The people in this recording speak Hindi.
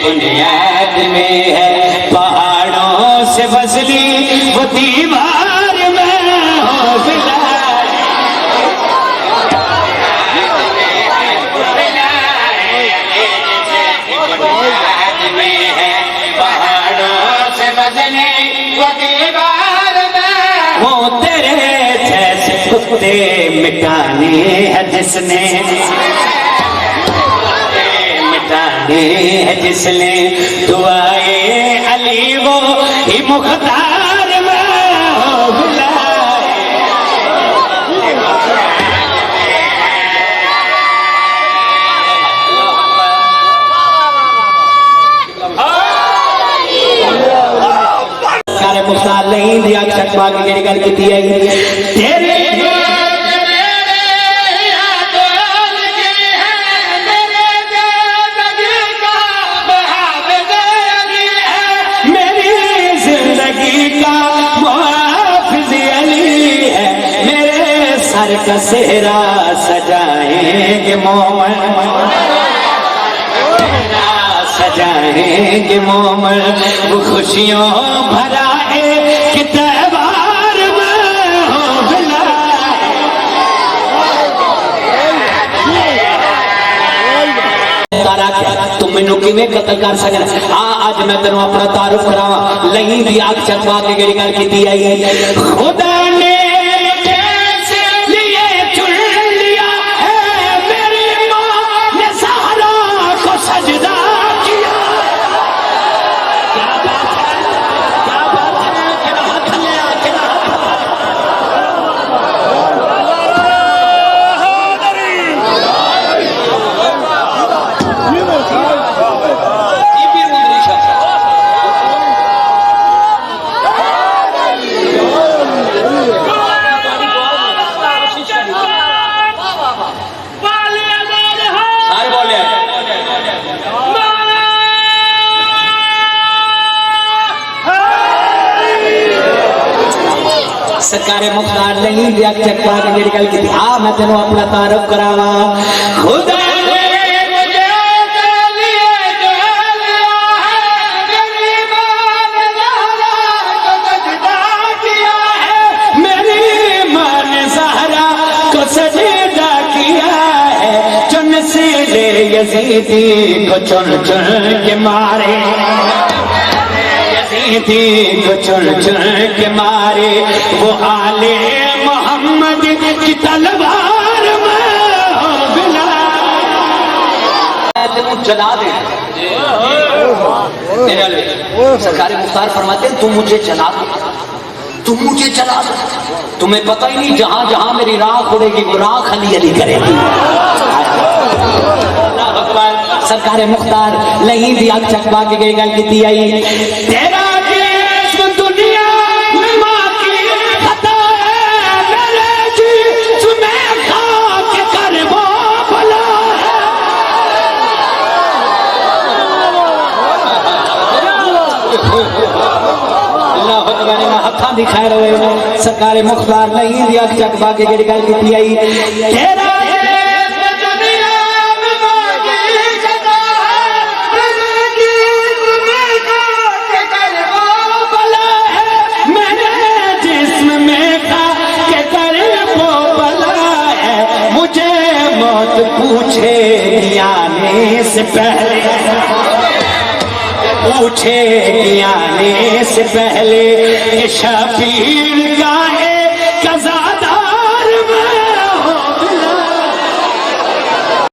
बुनियाद में है, पहाड़ों से फसली वो दीवार में हौसला में है, पहाड़ों से फसली वो दीवार में। वो तेरे जैसे कुत्ते मिटाने हैं जिसने, है जिसने दुआए अली वो ही मुख्तार में हो बुलाए। सारे मुख्तार नहीं दिया चकवा की गल की तेरे का सेहरा सजाएंगे मोमन, सजाएंगे मोमन, वो खुशियों भरा है कि त्योहार में हो तारा तुम मैनू किवें कतल कर सकना। आज मैं तेनों अपना तारुफ करावा, लही दी आग चकवा के गल की आई। खुदा ने सरकारे मुख्तार नहीं दिया चकवा के मेरी गल की मैं तेनों अपना तारुफ करावा। खुदा ने मुझे लिए मेरी मां ने ज़हरा को सजदा किया है, मेरी मां ने ज़हरा को सजदा किया है, जो नस्ले यज़ीदी को चुन चुन के मारे, थी को चुन चुन के मारे, वो आले मोहम्मद की तलवार में जला दे। सरकारी मुख्तार फरमाते हैं, तुम मुझे जला दो, तुम मुझे जला दो, तुम्हें पता ही नहीं जहां जहां मेरी राख उड़ेगी वो राख अली अली करेगी। सरकारे मुख्तार नहीं दिया चकवा के गल की आई। तेरा दिखाए रहे सरकारे मुख्तार नहीं दिया चकवा के गल की आई। मैंने जिस्म में खा के कर वो बला है, मुझे मौत पूछे आने से पहले, पूछे आने से पहले शफीर